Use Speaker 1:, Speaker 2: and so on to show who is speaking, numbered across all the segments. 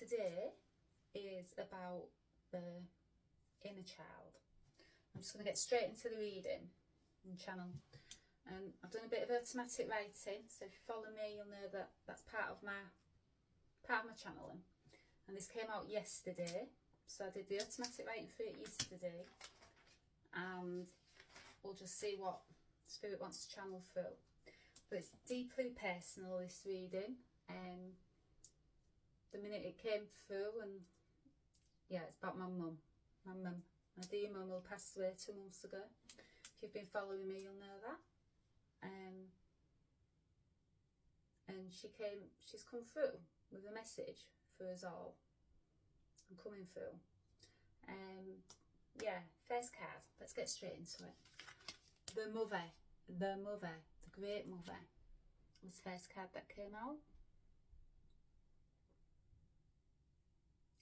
Speaker 1: today is about the inner child. I'm just going to get straight into the reading and channel. And I've done a bit of automatic writing, so if you follow me, you'll know that that's part of my channeling. And this came out yesterday, so I did the automatic writing for it yesterday, and we'll just see what Spirit wants to channel through. But it's deeply personal, this reading. The minute it came through, and yeah, it's about my mum. My dear mum, who passed away 2 months ago. If you've been following me, you'll know that. And she's come through with a message for us all. I'm coming through. Yeah, first card. Let's get straight into it. The mother, the great mother was the first card that came out.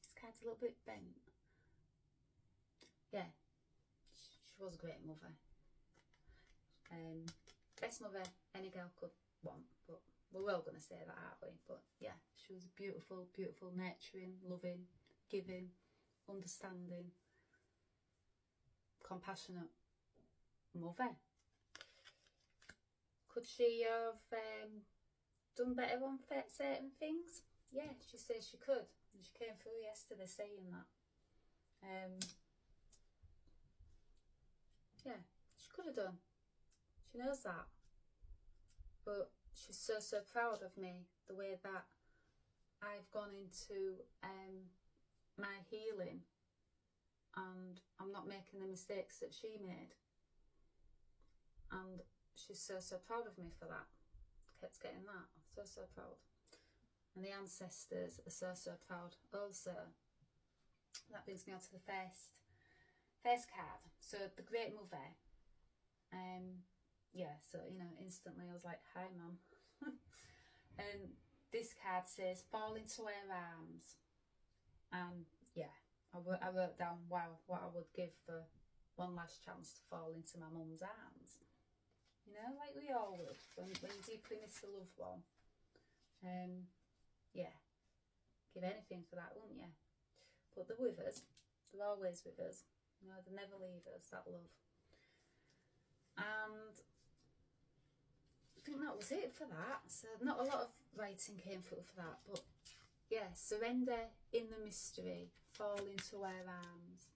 Speaker 1: This card's a little bit bent. Yeah, she was a great mother. Best mother any girl could want, but we're all going to say that, aren't we? But yeah, she was a beautiful, beautiful, nurturing, loving, giving, understanding, compassionate mother. Could she have done better on certain things? Yeah, she says she could. And she came through yesterday saying that. Yeah, she could have done. She knows that. But she's so proud of me, the way that I've gone into my healing, and I'm not making the mistakes that she made. And she's so proud of me for that. Kept getting that. So proud. And the ancestors are so proud also. That brings me on to the first card. So the great mother. Yeah, so you know, instantly I was like, hi mum. And this card says, fall into her arms. And yeah, I wrote down, wow, what I would give for one last chance to fall into my mum's arms. You know, like we all would when you deeply miss a loved one. Yeah, give anything for that, wouldn't you? But they're with us. They're always with us. You know, they never leave us, that love. And I think that was it for that. So not a lot of writing came through for that, but yeah, surrender in the mystery, fall into her arms.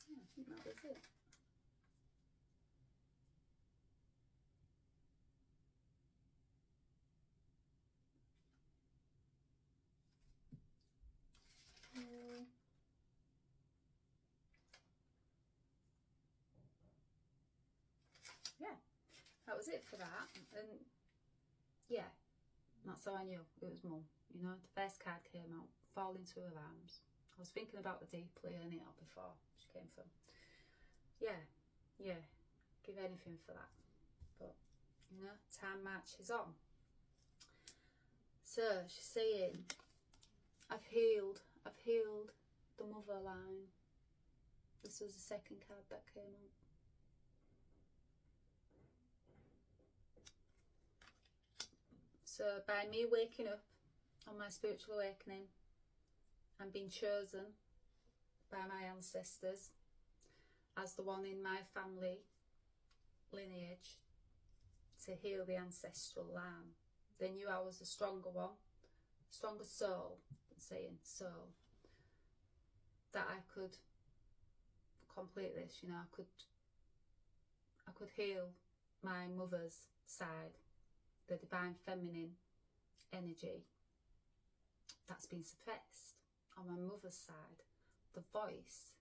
Speaker 1: Yeah, I think that was it. Yeah, that was it for that. And yeah, that's how I knew it was mum. You know, the first card came out, fall into her arms. I was thinking about her deeply anyhow before she came from. Yeah, give anything for that. But you know, time marches on. So she's saying, I've healed the mother line. This was the second card that came out. So by me waking up on my spiritual awakening and being chosen by my ancestors as the one in my family lineage to heal the ancestral line, they knew I was the stronger one, stronger soul, saying soul, that I could complete this. You know, I could heal my mother's side, the divine feminine energy that's been suppressed on my mother's side, the voice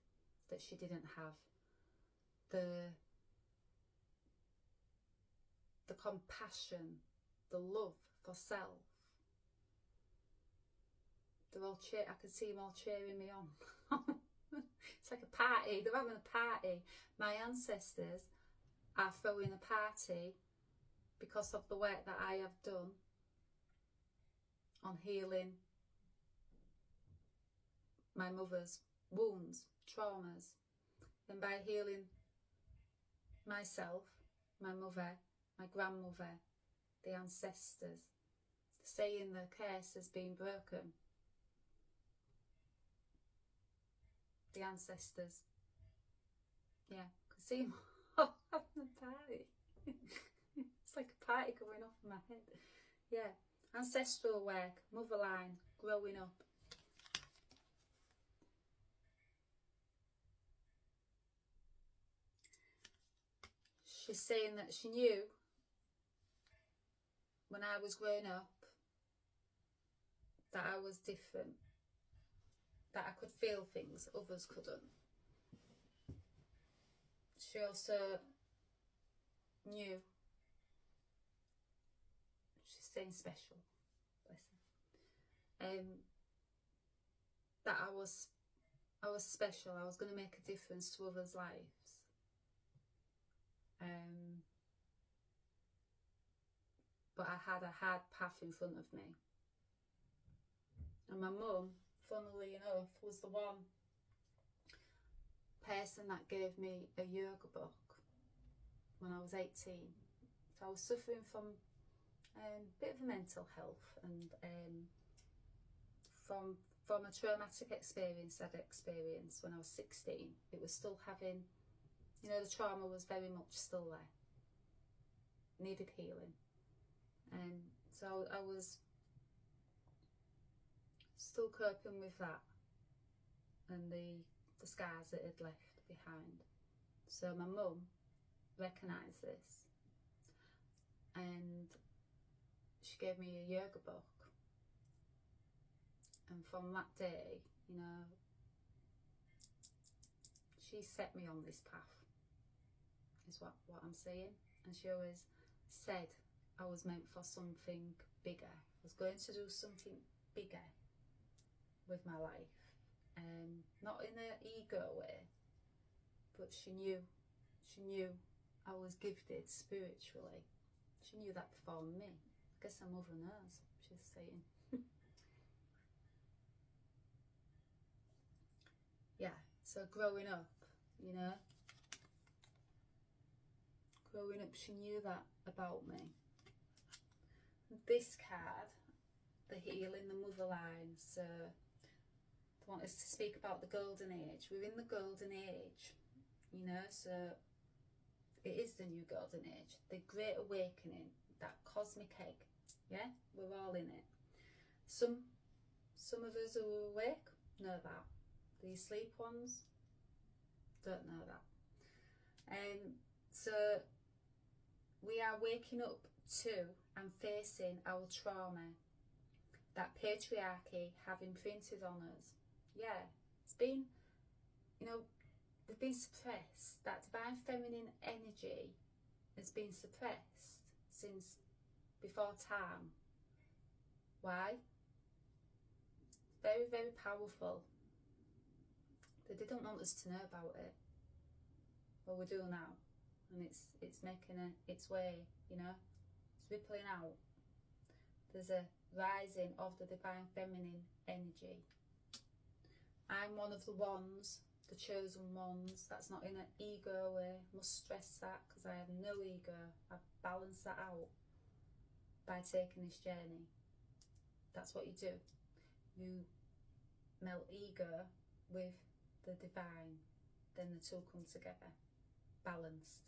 Speaker 1: that she didn't have, the compassion, the love for self. They're all I can see them all cheering me on. It's like a party. They're having a party. My ancestors are throwing a party because of the work that I have done on healing my mother's wounds, traumas, and by healing myself, my mother, my grandmother, the ancestors, saying the curse has been broken. The ancestors. Yeah, I can see them all having a party. It's like a party going off in my head. Yeah, ancestral work, mother line, growing up. She's saying that she knew when I was growing up that I was different, that I could feel things others couldn't. She also knew, she's saying special, bless her, that I was special. I was going to make a difference to others' lives. But I had a hard path in front of me. And my mum, funnily enough, was the one person that gave me a yoga book when I was 18. So I was suffering from a bit of mental health, and from a traumatic experience I'd experienced when I was 16. It was still having, you know, the trauma was very much still there. Needed healing. So I was still coping with that and the scars that it left behind. So my mum recognised this, and she gave me a yoga book. And from that day, you know, she set me on this path, is what I'm saying. And she always said I was meant for something bigger. I was going to do something bigger with my life. Not in an ego way, but she knew I was gifted spiritually. She knew that before me. I guess her mother knows, she's saying. Yeah, so growing up, you know, she knew that about me. This card, the healing, the mother line, so I want us to speak about the golden age. We're in the golden age, you know, so it is the new golden age, the great awakening, that cosmic egg. Yeah, we're all in it. Some of us who are awake know that. The asleep ones don't know that. So we are waking up to and facing our trauma that patriarchy have imprinted on us. Yeah, it's been, you know, they've been suppressed. That divine feminine energy has been suppressed since before time. Why? Very, very powerful. They didn't want us to know about it. Well, we do now. And it's making its way, you know. It's rippling out. There's a rising of the divine feminine energy. I'm one of the ones, the chosen ones. That's not in an ego way. I must stress that, because I have no ego. I've balanced that out by taking this journey. That's what you do. You melt ego with the divine, then the two come together, balanced.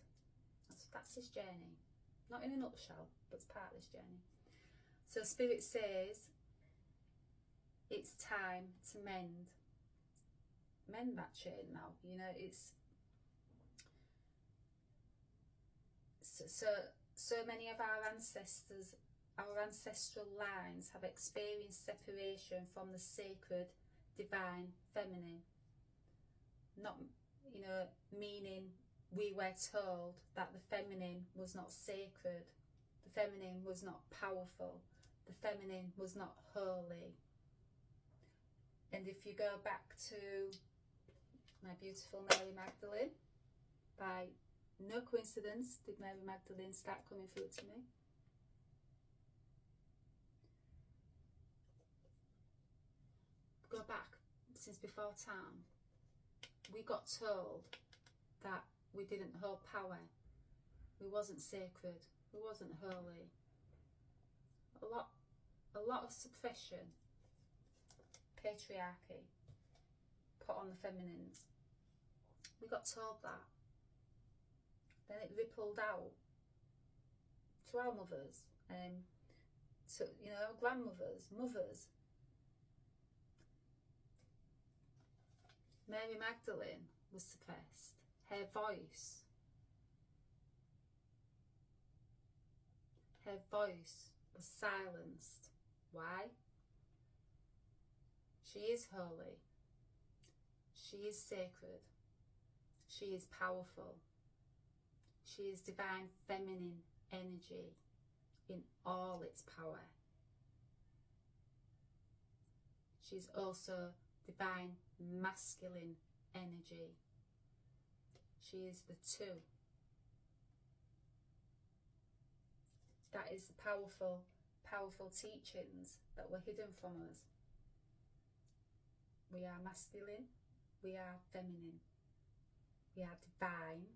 Speaker 1: That's this journey. Not in a nutshell, but it's part of this journey. So Spirit says it's time to mend that chain now. You know, it's so many of our ancestors, our ancestral lines have experienced separation from the sacred divine feminine. Not, you know, meaning we were told that the feminine was not sacred, the feminine was not powerful, the feminine was not holy. And if you go back to my beautiful Mary Magdalene, by no coincidence did Mary Magdalene start coming through to me. Go back since before time. We got told that we didn't hold power, we wasn't sacred, we wasn't holy. a lot of suppression, patriarchy put on the feminines. We got told that. Then it rippled out to our mothers, to, you know, grandmothers, mothers. Mary Magdalene was suppressed. Her voice was silenced. Why? She is holy. She is sacred. She is powerful. She is divine feminine energy in all its power. She's also divine masculine energy. She is the two. That is the powerful, powerful teachings that were hidden from us. We are masculine, we are feminine, we are divine,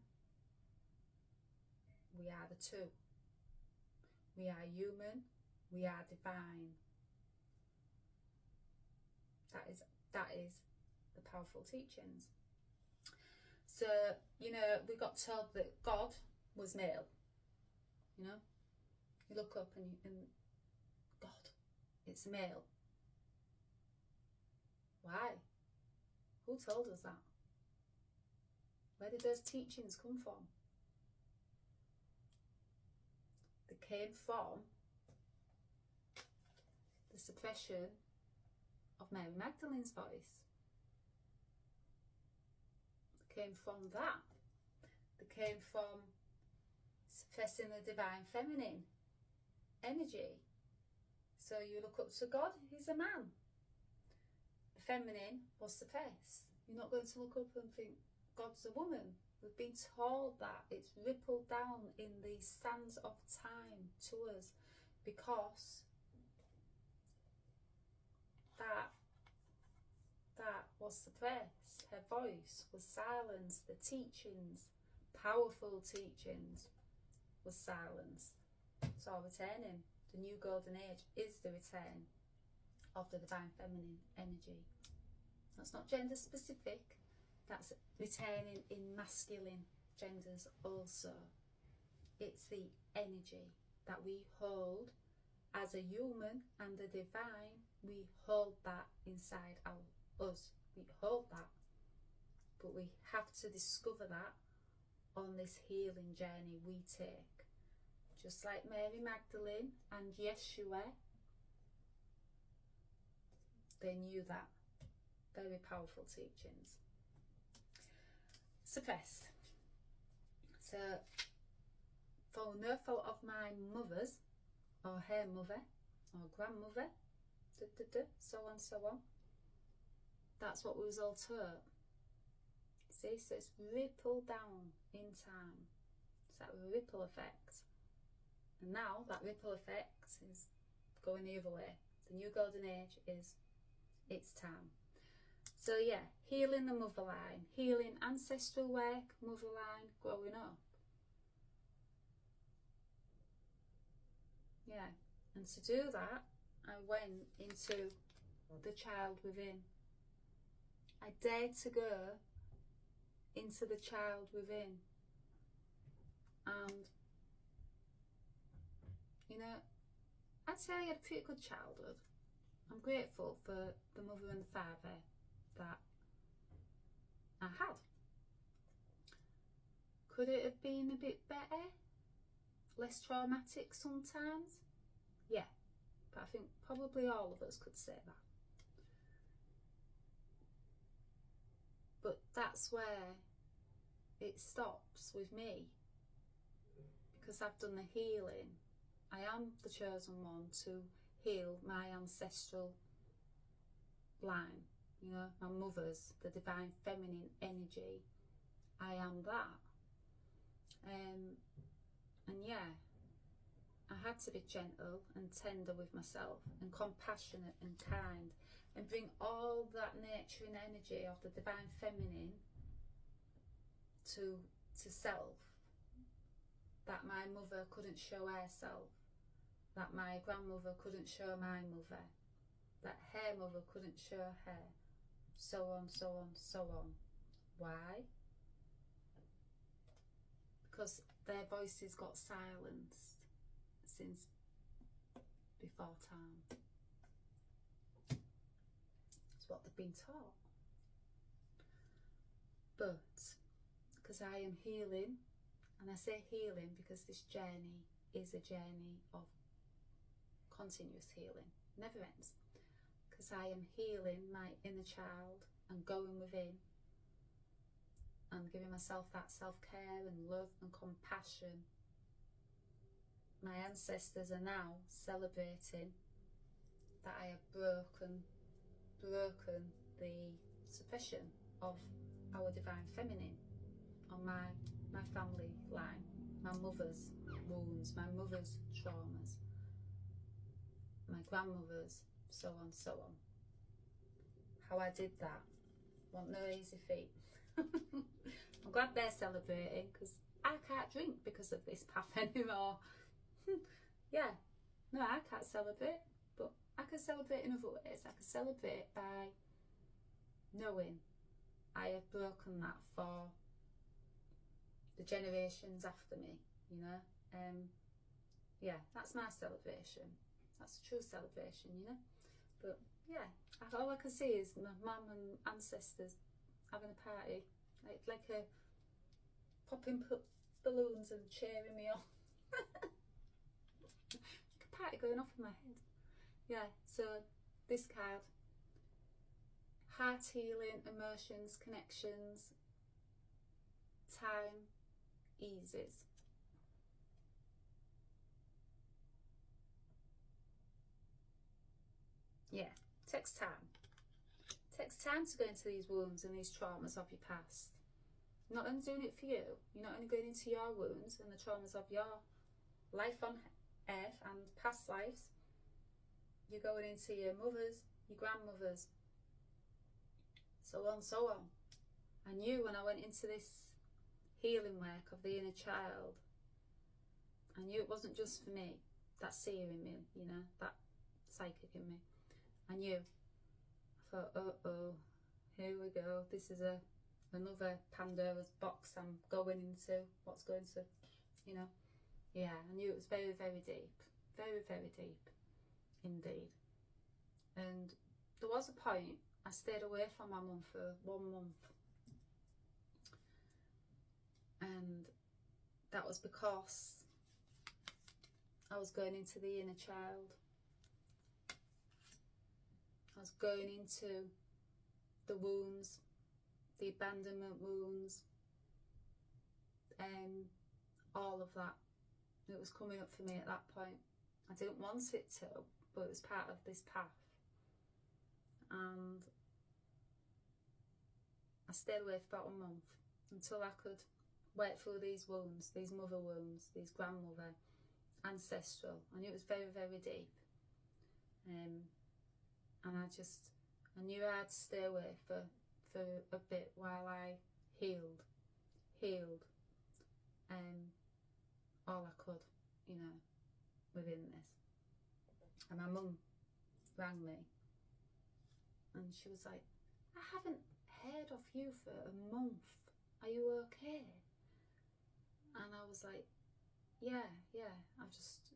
Speaker 1: we are the two. We are human, we are divine. That is the powerful teachings. So, you know, we got told that God was male. You know, you look up and God, it's male. Why? Who told us that? Where did those teachings come from? They came from the suppression of Mary Magdalene's voice. They came from that. They came from suppressing the divine feminine energy. So you look up to God, he's a man. The feminine was suppressed. You're not going to look up and think God's a woman. We've been told that. It's rippled down in the sands of time to us because that was suppressed. Her voice was silenced. The teachings, powerful teachings, was silenced. So returning, the new golden age is the return of the divine feminine energy. That's not gender specific. That's returning in masculine genders also. It's the energy that we hold as a human and the divine. We hold that inside us. We hold that. But we have to discover that on this healing journey we take. Just like Mary Magdalene and Yeshua, they knew that. Very powerful teachings. Suppressed. So, for no fault of my mother's, or her mother, or grandmother, so on, that's what we was all taught. See, so it's rippled down in time. It's that ripple effect. And now that ripple effect is going the other way. The new golden age is its time. So yeah, healing the motherline, healing ancestral work, motherline, growing up. Yeah, and to do that, I went into the child within. I dared to go into the child within. And, you know, I'd say I had a pretty good childhood. I'm grateful for the mother and the father that I had. Could it have been a bit better? Less traumatic sometimes? Yeah, but I think probably all of us could say that. But that's where it stops with me, because I've done the healing. I am the chosen one to heal my ancestral line, you know, my mother's, the divine feminine energy. I am that. And yeah, I had to be gentle and tender with myself and compassionate and kind and bring all that nurturing energy of the divine feminine to self that my mother couldn't show herself. that my grandmother couldn't show my mother, that her mother couldn't show her, so on, so on, so on. Why? Because their voices got silenced since before time. It's what they've been taught. But because I am healing, and I say healing because this journey is a journey of continuous healing, never ends. Because I am healing my inner child and going within and giving myself that self-care and love and compassion. My ancestors are now celebrating that I have broken the suppression of our divine feminine on my family line, my mother's wounds, my mother's traumas, my grandmother's, so on, so on. How I did that, want no easy feat. I'm glad they're celebrating, because I can't drink because of this path anymore. Yeah, no, I can't celebrate, but I can celebrate in other ways. I can celebrate by knowing I have broken that for the generations after me, you know. Yeah, that's my celebration. That's a true celebration, you know. But yeah, all I can see is my mum and ancestors having a party, like a popping balloons and cheering me on. Like a party going off in my head. Yeah, so this card, heart healing, emotions, connections, time eases. Yeah, takes time. Takes time to go into these wounds and these traumas of your past. You're not only doing it for you, you're not only going into your wounds and the traumas of your life on earth and past lives, you're going into your mother's, your grandmother's, so on, so on. I knew when I went into this healing work of the inner child, I knew it wasn't just for me, that seer in me, you know, that psychic in me. I knew. I thought, oh, here we go. This is another Pandora's box I'm going into. What's going to, you know. Yeah, I knew it was very, very deep. Very, very deep indeed. And there was a point I stayed away from my mum for 1 month. And that was because I was going into the inner child. I was going into the wounds, the abandonment wounds, all of that. It was coming up for me at that point. I didn't want it to, but it was part of this path. And I stayed away for about 1 month until I could work through these wounds, these mother wounds, these grandmother, ancestral. I knew it was very, very deep. And I knew I had to stay away for a bit while I healed all I could, you know, within this. And my mum rang me and she was like, I haven't heard of you for a month. Are you okay? And I was like, yeah, I just,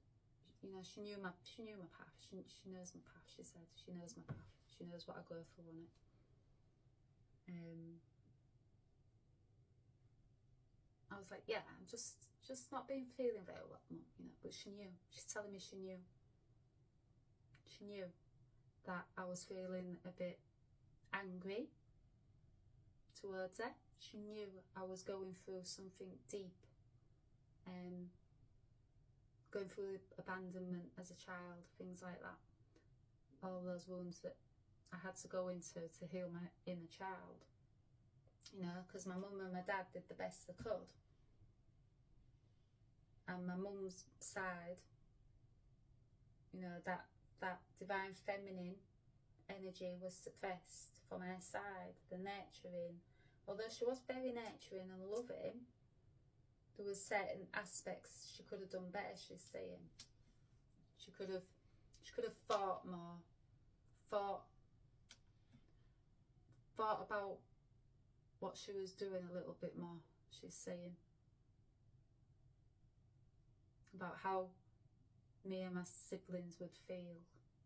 Speaker 1: you know, she knew my path. She knows my path. She said she knows my path. She knows what I go through on it. I was like, yeah, I'm just not being feeling very well, Mum, you know. But she knew. She's telling me she knew. She knew that I was feeling a bit angry towards her. She knew I was going through something deep. Going through abandonment as a child, things like that. All those wounds that I had to go into to heal my inner child. You know, because my mum and my dad did the best they could. And my mum's side, you know, that divine feminine energy was suppressed from her side, the nurturing. Although she was very nurturing and loving, there was certain aspects she could have done better, she's saying. She could have fought more, thought about what she was doing a little bit more. She's saying about how me and my siblings would feel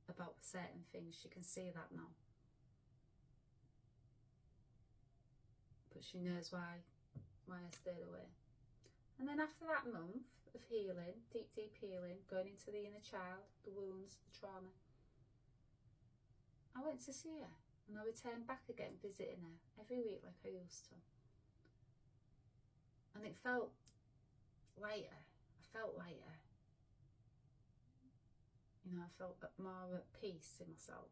Speaker 1: about certain things. She can see that now, but she knows why I stayed away. And then after that month of healing, deep healing, going into the inner child, the wounds, the trauma, I went to see her, and I returned back again, visiting her every week like I used to. And it felt lighter. I felt lighter. You know, I felt more at peace in myself.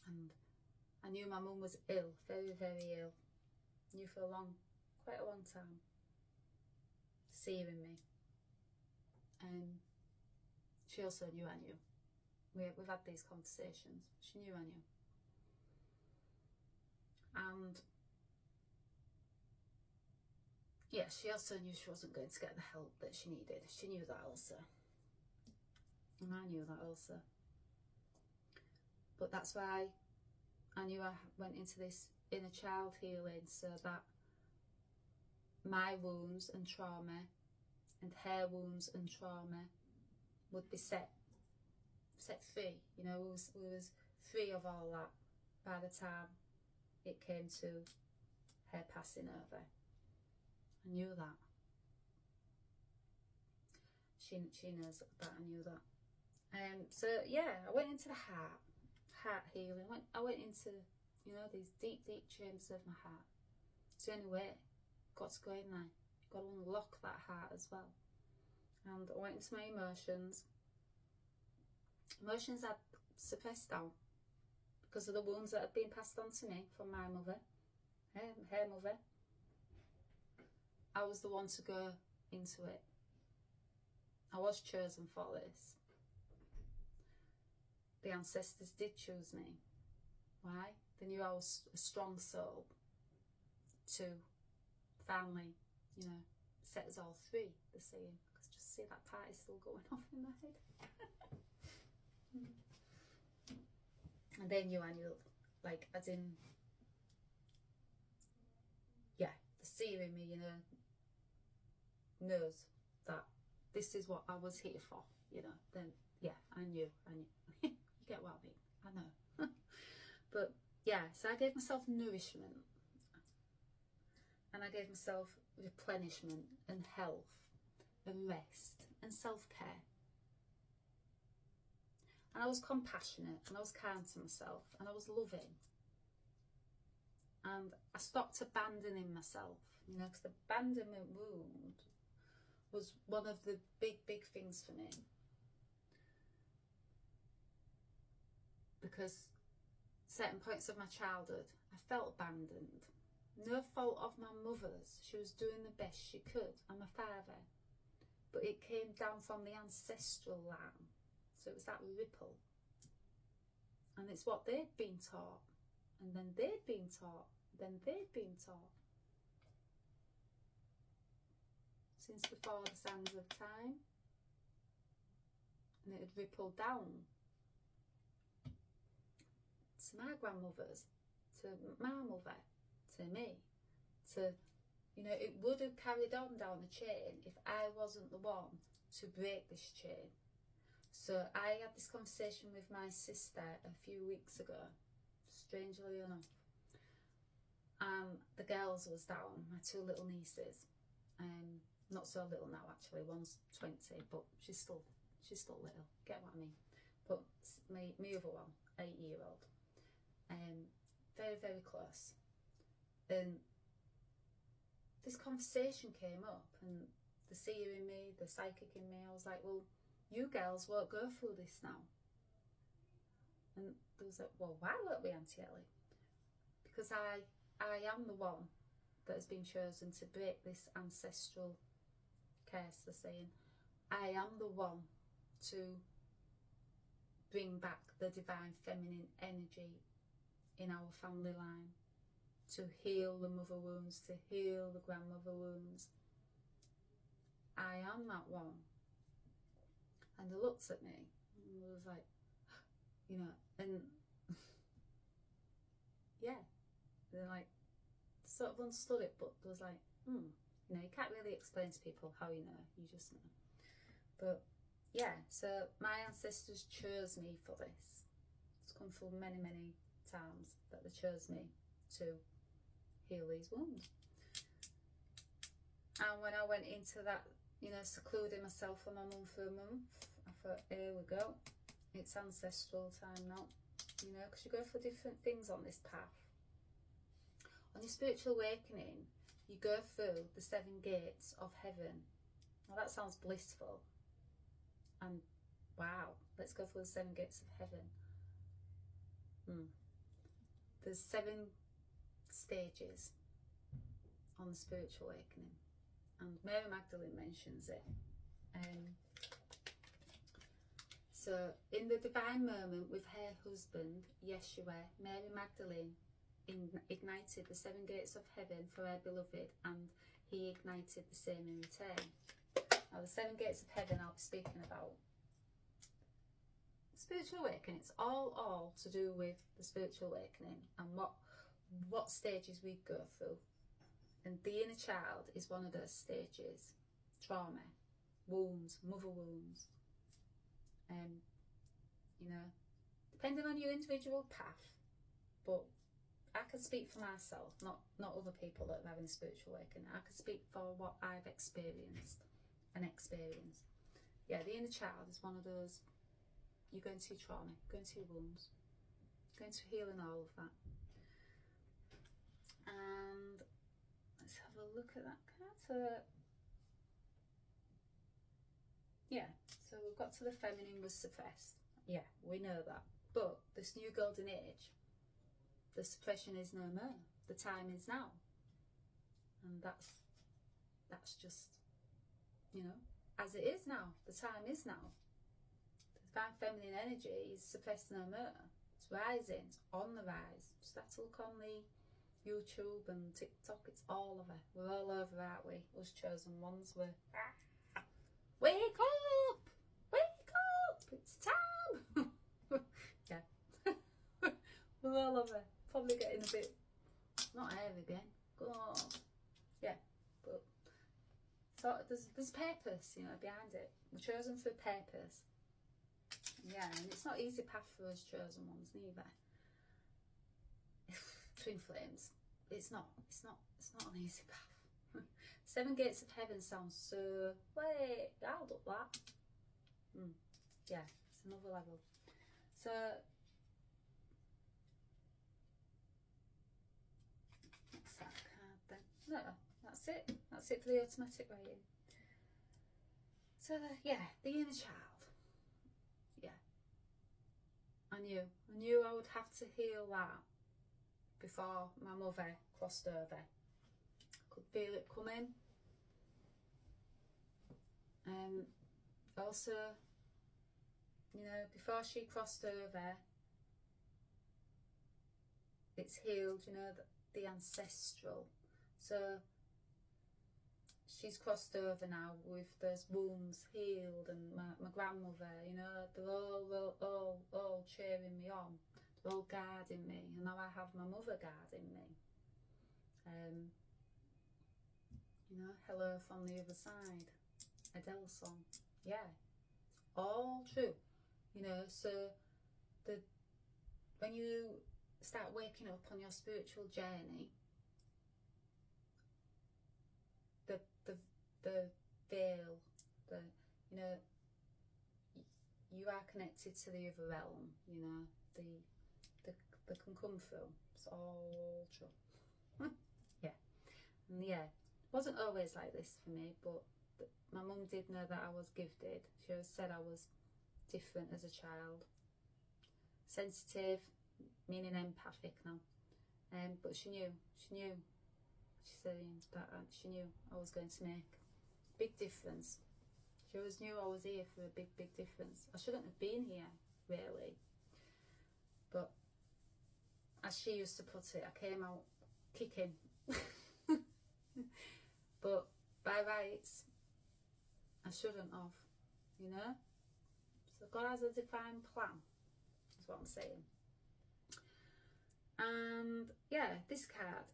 Speaker 1: And I knew my mum was ill, very, very ill. Knew for quite a long time. Seeing me. She also knew I knew. We've had these conversations. She knew I knew. And yeah, she also knew she wasn't going to get the help that she needed. She knew that also. And I knew that also. But that's why I knew I went into this inner child healing, so that my wounds and trauma and her wounds and trauma would be set free. You know, we was free of all that by the time it came to her passing over. I knew that. She knows that I knew that. So yeah, I went into the heart healing. I went into, you know, these deep chambers of my heart. It's the only way. Got to go in there. You've got to unlock that heart as well. And I went into my emotions. Emotions I'd suppressed down because of the wounds that had been passed on to me from my mother, her mother. I was the one to go into it. I was chosen for this. The ancestors did choose me. Why? They knew I was a strong soul to finally, you know, set us all free, they're saying. Because just see that party still going off in my head. And they knew I knew, like, as in, yeah, the seer in me, you know, knows that this is what I was here for, you know. Then, yeah, I knew. You get what I mean? I know. But, yeah, so I gave myself nourishment. And I gave myself replenishment and health and rest and self-care. And I was compassionate and I was kind to myself and I was loving. And I stopped abandoning myself, you know, because the abandonment wound was one of the big things for me. Because certain points of my childhood, I felt abandoned. No fault of my mother's. She was doing the best she could, and my father. But it came down from the ancestral line. So it was that ripple. And it's what they'd been taught. And then they'd been taught. Then they'd been taught. Since before the sands of time. And it had rippled down to my grandmothers, to my mother, to me, to, you know, it would have carried on down the chain if I wasn't the one to break this chain. So I had this conversation with my sister a few weeks ago, strangely enough, and the girls was down, my two little nieces, not so little now actually, one's 20, but she's still little, get what I mean, but my other one, 8-year-old, very close. And this conversation came up, and the seer in me, the psychic in me, I was like, well, you girls won't go through this now. And they was like, well, why won't we, Auntie Ellie? Because I am the one that has been chosen to break this ancestral curse, they're saying. I am the one to bring back the divine feminine energy in our family line, to heal the mother wounds, to heal the grandmother wounds. I am that one. And they looked at me and was like, you know, and yeah, they're like, sort of understood it, but there was like, you know, you can't really explain to people how you know, you just know. But yeah, so my ancestors chose me for this. It's come from many, many times that they chose me to heal these wounds. And when I went into that, you know, secluding myself from my mum for a month, I thought, here we go, it's ancestral time now, you know, because you go for different things on this path. On your spiritual awakening, you go through the 7 gates of heaven. Now that sounds blissful, and wow, let's go through the 7 gates of heaven. There's 7 stages on the spiritual awakening, and Mary Magdalene mentions it. So in the divine moment with her husband Yeshua, Mary Magdalene ignited the 7 gates of heaven for her beloved, and he ignited the same in return. Now the 7 gates of heaven I'll be speaking about. Spiritual awakening, it's all to do with the spiritual awakening and what stages we go through. And the inner child is one of those stages. Trauma, wounds, mother wounds. You know, depending on your individual path, but I can speak for myself, not other people that are having a spiritual awakening. I can speak for what I've experienced and experienced. Yeah, the inner child is one of those. You're going to trauma, going to wounds, going to healing all of that. And let's have a look at that card. So, yeah, so we've got to the feminine was suppressed. Yeah, we know that. But this new golden age, the suppression is no more. The time is now. And that's just, you know, as it is now. The time is now. Divine feminine energy is suppressed no more. It's rising, it's on the rise. Just have to look on the YouTube and TikTok, it's all over. We're all over, aren't we? Us chosen ones, we're wake up! Wake up! It's time! Yeah. We're all over. Probably getting a bit, not air again. Go on. Yeah. But so there's purpose, you know, behind it. We're chosen for purpose. Yeah, and it's not easy path for us chosen ones neither. Twin flames, it's not an easy path. 7 gates of heaven sounds so, wait, hold up that. Yeah, it's another level. So what's that card then? No, that's it for the automatic writing. So yeah, the inner child. I knew I would have to heal that before my mother crossed over. I could feel it coming. Also, you know, before she crossed over, it's healed, you know, the ancestral. So she's crossed over now with those wounds healed, and my grandmother, you know, they're all cheering me on. They're all guarding me, and now I have my mother guarding me. You know, hello from the other side. Ells song. Yeah, it's all true. You know, so when you start waking up on your spiritual journey, the veil, you know, you are connected to the other realm, you know, they can come through. It's all true. Yeah. And yeah, it wasn't always like this for me, but my mum did know that I was gifted. She always said I was different as a child. Sensitive, meaning empathic now. But she knew. She said that she knew I was going to make a big difference. She always knew I was here for a big difference. I shouldn't have been here, really. But as she used to put it, I came out kicking. But by rights, I shouldn't have, you know. So God has a divine plan, is what I'm saying. And yeah, this card,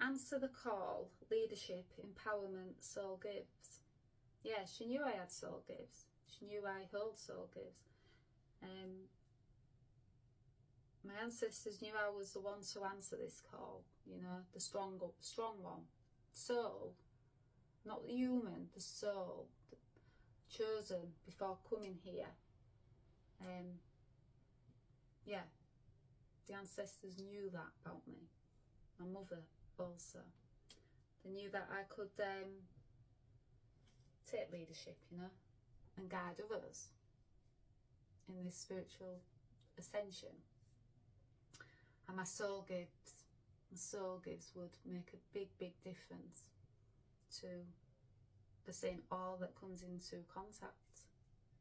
Speaker 1: answer the call, leadership, empowerment, soul gifts. Yeah, she knew I had soul gifts. She knew I hold soul gifts. My ancestors knew I was the one to answer this call, you know, the strong one. Soul, not the human, the soul, chosen before coming here. Yeah, the ancestors knew that about me. My mother also. They knew that I could take leadership, you know, and guide others in this spiritual ascension. And my soul gifts would make a big, big difference to the saint all that comes into contact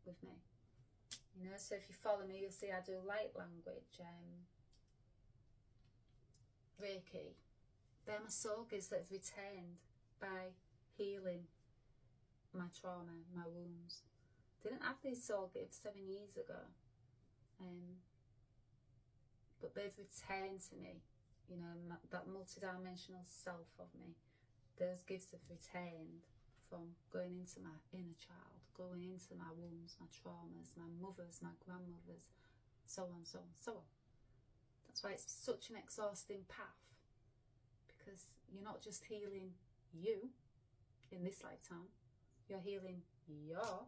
Speaker 1: with me. You know, so if you follow me, you'll see I do light language, Reiki. They're my soul gifts that's retained by healing my trauma, my wounds. Didn't have these soul gifts 7 years ago. But they've retained to me, you know, that multidimensional self of me. Those gifts have retained from going into my inner child, going into my wounds, my traumas, my mothers, my grandmothers, so on, so on, so on. That's why it's such an exhausting path, because you're not just healing you in this lifetime, you're healing your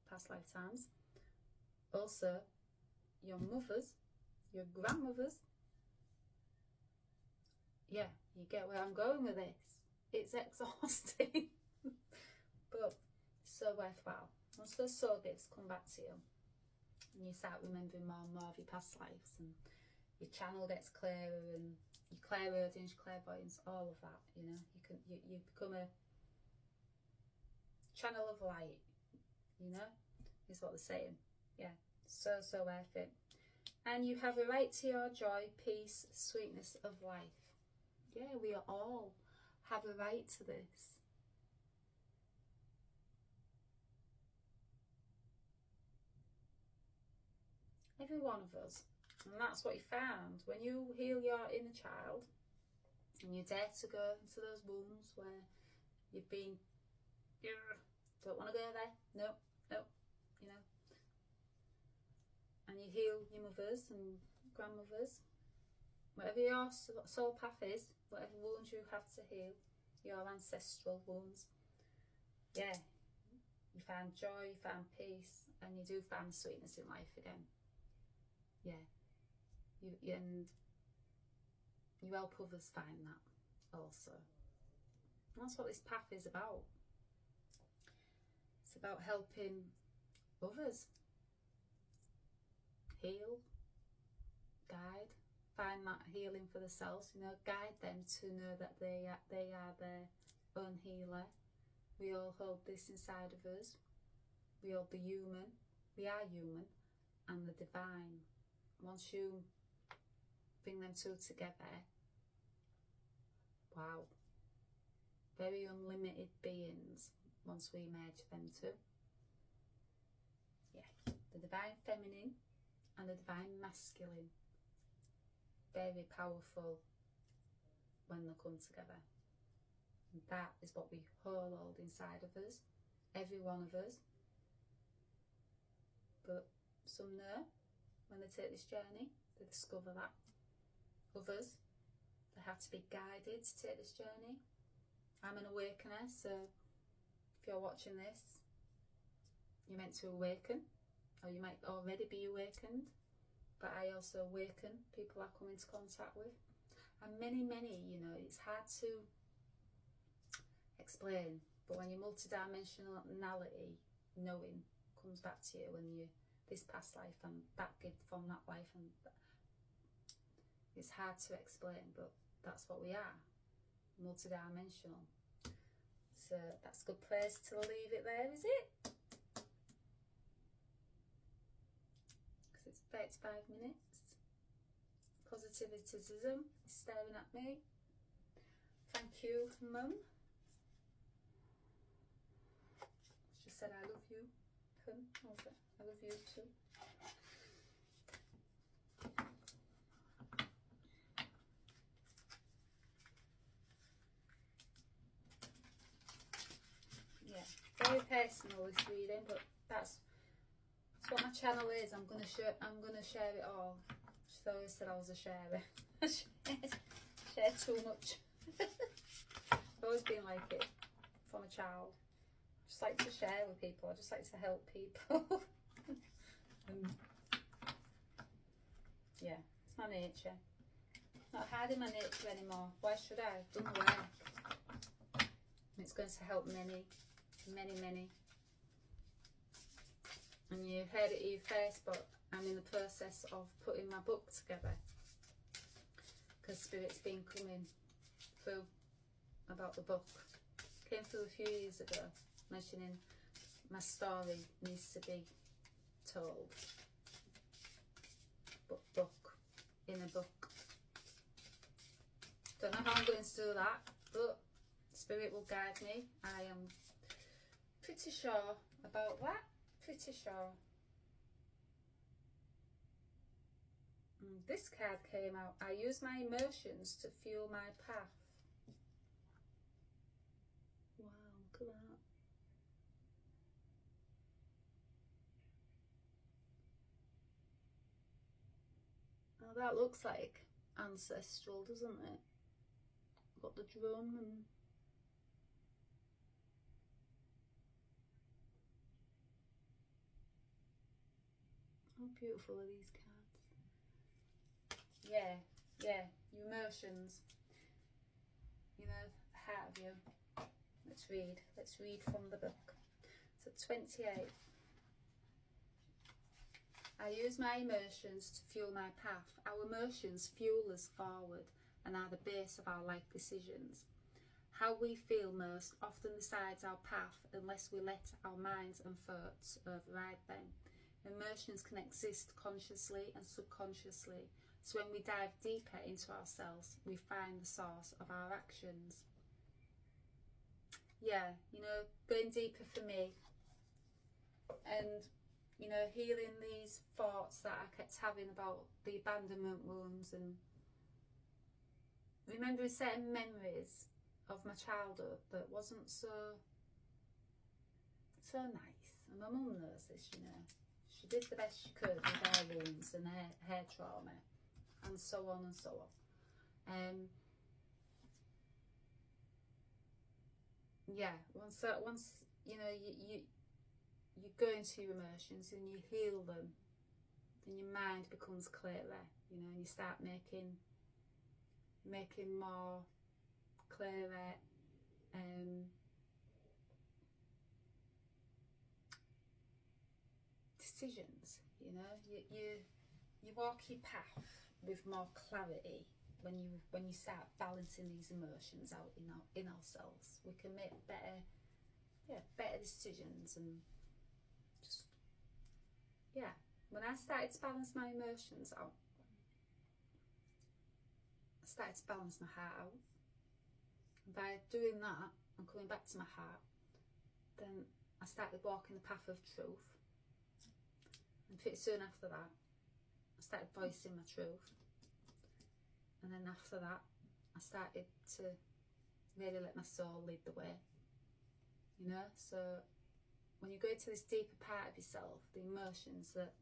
Speaker 1: past lifetimes, also your mothers, your grandmothers. Yeah, you get where I'm going with this. It's exhausting, but so worthwhile. Once those soul gifts come back to you, and you start remembering more and more of your past lives, and your channel gets clearer, and your clairaudience, clairvoyance, all of that, you know, you become a channel of light, you know, is what they're saying. Yeah, so worth it. And you have a right to your joy, peace, sweetness of life. Yeah, we all have a right to this. Every one of us. And that's what you found. When you heal your inner child, and you dare to go into those wounds where you've been, don't want to go there, no, you know, and you heal your mothers and grandmothers, whatever your soul path is, whatever wounds you have to heal, your ancestral wounds, yeah, you found joy, you found peace, and you do find sweetness in life again. Yeah, and you help others find that also. And that's what this path is about. It's about helping others heal, guide, find that healing for themselves, you know, guide them to know that they are their own healer. We all hold this inside of us. We hold the human, we are human, and the divine. Once you bring them two together, wow, very unlimited beings once we merge them two. Yeah, the divine feminine and the divine masculine, very powerful when they come together. And that is what we all hold inside of us, every one of us. But some know when they take this journey, they discover that. Others, they have to be guided to take this journey. I'm an awakener, so if you're watching this, you're meant to awaken, or you might already be awakened, but I also awaken people I come into contact with. And many, you know, it's hard to explain, but when your multidimensionality knowing comes back to you, and you this past life and that gift from that life, and it's hard to explain, but that's what we are, multidimensional. So that's a good place to leave it there, is it? Because it's 35 minutes. Positivitism is staring at me. Thank you, Mum. She said I love you. I love you too. very personal, this reading, but that's what my channel is. I'm gonna share it all. She always said I was a sharer. Share too much. I've always been like it from a child. I just like to share with people. I just like to help people. Yeah, it's my nature. Not hiding my nature anymore. Why should I? I've done the work. And it's going to help many, many, many. And you heard it here first, but I'm in the process of putting my book together. Because Spirit's been coming through about the book. Came through a few years ago, mentioning my story needs to be told. But book, in a book. Don't know how I'm going to do that, but Spirit will guide me. I am pretty sure about that. Pretty sure. This card came out. I use my emotions to fuel my path. Wow, look at that. Oh, that looks like ancestral, doesn't it? Got the drum and how beautiful are these cards? Yeah, your emotions. You know, the heart of you. Let's read from the book. So 28. I use my emotions to fuel my path. Our emotions fuel us forward and are the base of our life decisions. How we feel most often decides our path unless we let our minds and thoughts override them. Emotions can exist consciously and subconsciously, so when we dive deeper into ourselves, we find the source of our actions. Yeah, you know, going deeper for me and, you know, healing these thoughts that I kept having about the abandonment wounds and remembering certain memories of my childhood that wasn't so nice. And my mum knows this, you know. She did the best she could with her wounds and her trauma and so on and so on. Yeah, once you know you go into your emotions and you heal them, then your mind becomes clearer, you know, and you start making more clearer decisions. You know, you walk your path with more clarity when you start balancing these emotions out in ourselves. We can make better decisions and just when I started to balance my emotions out, I started to balance my heart out. And by doing that and coming back to my heart, then I started walking the path of truth. And pretty soon after that, I started voicing my truth. And then after that, I started to really let my soul lead the way. You know, so when you go to this deeper part of yourself, the emotions that,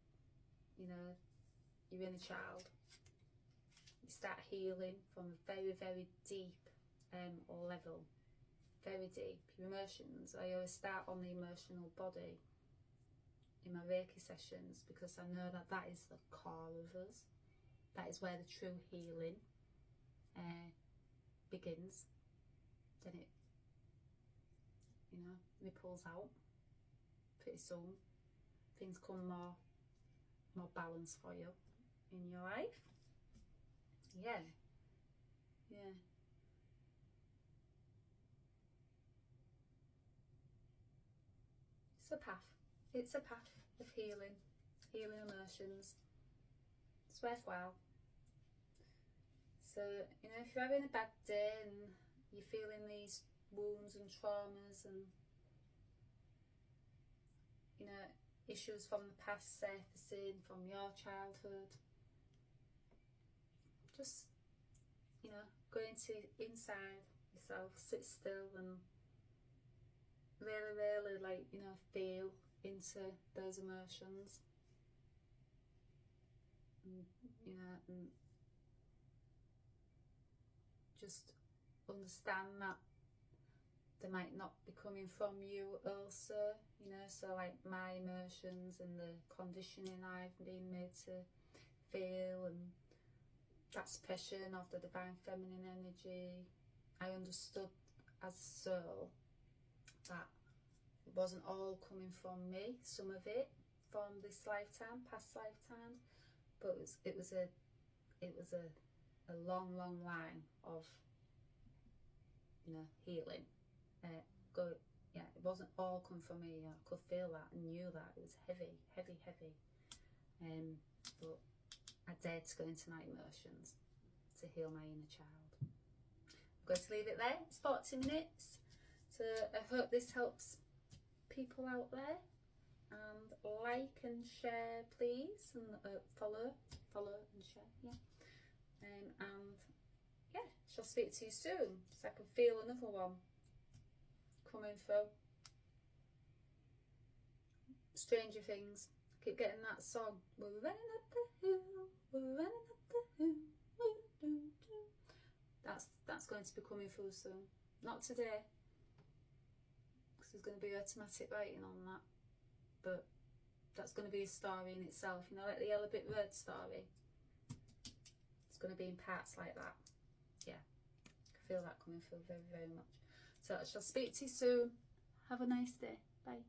Speaker 1: you know, your inner child, you start healing from a very, very deep level. Very deep. Your emotions, I always start on the emotional body in my Reiki sessions because I know that that is the core of us. That is where the true healing begins. Then it, you know, ripples out. Pretty soon things come more balanced for you in your life. Yeah. It's a path of healing emotions. It's worthwhile. So, you know, if you're having a bad day and you're feeling these wounds and traumas and, you know, issues from the past surfacing from your childhood, just, you know, go inside yourself, sit still and really, really, like, you know, feel into those emotions, and, you know, and just understand that they might not be coming from you also, you know, so like my emotions and the conditioning I've been made to feel, and that suppression of the divine feminine energy. I understood as a soul that it wasn't all coming from me, some of it from this lifetime, past lifetimes, but it was a long, long line of, you know, healing. Yeah, it wasn't all come from me. I could feel that and knew that it was heavy, heavy, heavy. But I dared to go into my emotions to heal my inner child. I'm going to leave it there. It's 40 minutes. So I hope this helps people out there. And like and share, please, and follow and share. Yeah. And yeah, shall speak to you soon, so I can feel another one coming through. Stranger Things. Keep getting that song. We're running up the hill, we're running up the hill. That's going to be coming through soon. Not today, because there's going to be automatic writing on that. But that's going to be a story in itself. You know, like the Yellow Bit Red story. It's going to be in parts like that. Yeah, I feel that coming through very, very much. So I shall speak to you soon. Have a nice day. Bye.